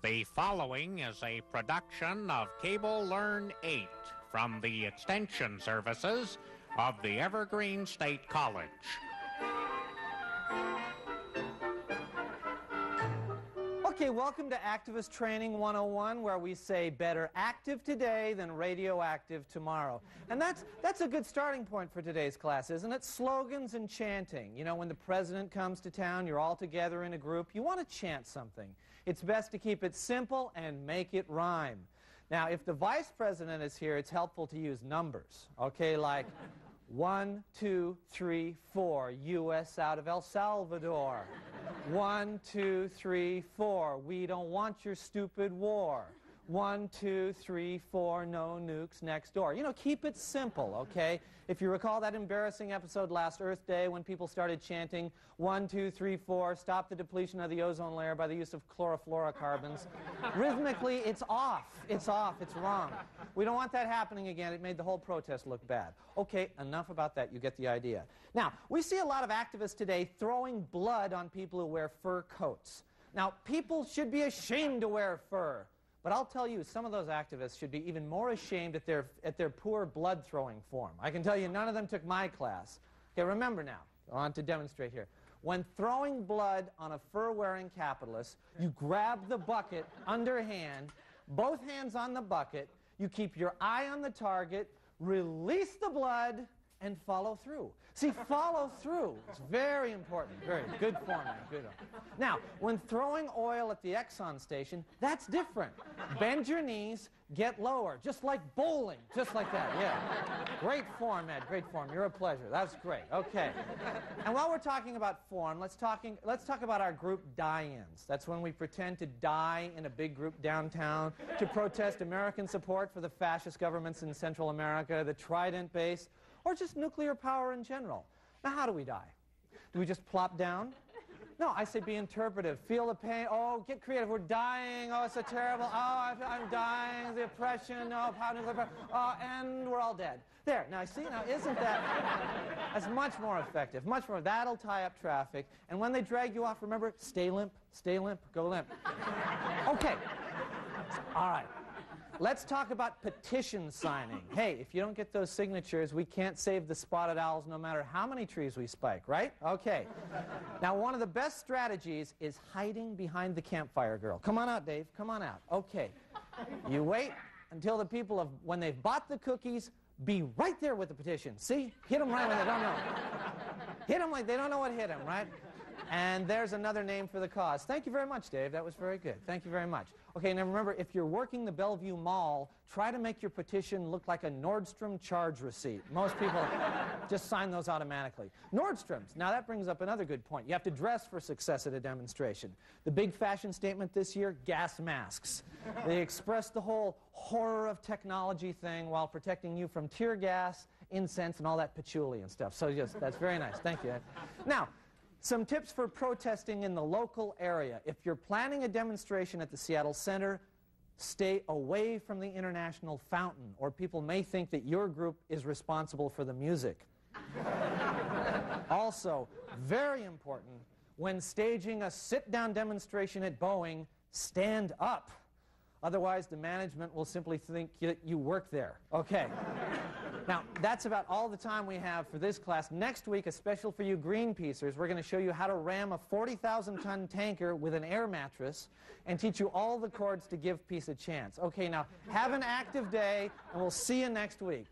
The following is a production of Cable Learn 8 from the Extension Services of the Evergreen State College. Okay, welcome to Activist Training 101, where we say better active today than radioactive tomorrow. And that's a good starting point for today's class, isn't it? Slogans and chanting. You know, when the president comes to town, you're all together in a group, you want to chant something. It's best to keep it simple and make it rhyme. Now, if the vice president is here, it's helpful to use numbers, okay, like 1, 2, 3, 4, U.S. out of El Salvador. 1, 2, 3, 4, we don't want your stupid war. 1, 2, 3, 4, no nukes next door. You know, keep it simple, okay? If you recall that embarrassing episode last Earth Day when people started chanting 1, 2, 3, 4, stop the depletion of the ozone layer by the use of chlorofluorocarbons, rhythmically, it's off. It's off. It's wrong. We don't want that happening again. It made the whole protest look bad. Okay, enough about that. You get the idea. Now, we see a lot of activists today throwing blood on people who wear fur coats. Now, people should be ashamed to wear fur. But I'll tell you, some of those activists should be even more ashamed at their poor blood-throwing form. I can tell you none of them took my class. Okay, remember now, I want to demonstrate here. When throwing blood on a fur-wearing capitalist, you grab the bucket underhand, both hands on the bucket, you keep your eye on the target, release the blood, and follow through. See, follow through. It's very important. Very good format. Good. Now, when throwing oil at the Exxon station, that's different. Bend your knees, get lower, just like bowling, just like that. Yeah. Great form, Ed. Great form. You're a pleasure. That's great. Okay. And while we're talking about form, let's talk about our group die-ins. That's when we pretend to die in a big group downtown to protest American support for the fascist governments in Central America, the Trident base, or just nuclear power in general. Now, how do we die? Do we just plop down? No, I say be interpretive. Feel the pain. Oh, get creative. We're dying. Oh, it's so terrible. Oh, I'm dying. The oppression. Oh, power, nuclear power. Oh, and we're all dead. There. Now, see, now isn't that's much more effective. Much more. That'll tie up traffic. And when they drag you off, remember, stay limp, go limp. Okay. All right. Let's talk about petition signing. Hey, if you don't get those signatures, we can't save the spotted owls no matter how many trees we spike, right? Okay. Now, one of the best strategies is hiding behind the campfire girl. Come on out, Dave. Come on out. Okay. You wait until the people have, when they've bought the cookies, be right there with the petition. See? Hit them right when they don't know. Hit them like they don't know what hit them, right? And there's another name for the cause. Thank you very much, Dave. That was very good. Thank you very much. Okay, now remember, if you're working the Bellevue Mall, try to make your petition look like a Nordstrom charge receipt. Most people just sign those automatically. Nordstrom's. Now that brings up another good point. You have to dress for success at a demonstration. The big fashion statement this year, gas masks. They express the whole horror of technology thing while protecting you from tear gas, incense, and all that patchouli and stuff. So just, that's very nice. Thank you. Now, some tips for protesting in the local area. If you're planning a demonstration at the Seattle Center, stay away from the International Fountain, or people may think that your group is responsible for the music. Also, very important, when staging a sit-down demonstration at Boeing, stand up. Otherwise, the management will simply think that you work there. Okay. Now, that's about all the time we have for this class. Next week, especially for you Greenpeacers, we're going to show you how to ram a 40,000-ton tanker with an air mattress and teach you all the chords to give peace a chance. Okay, now, have an active day, and we'll see you next week.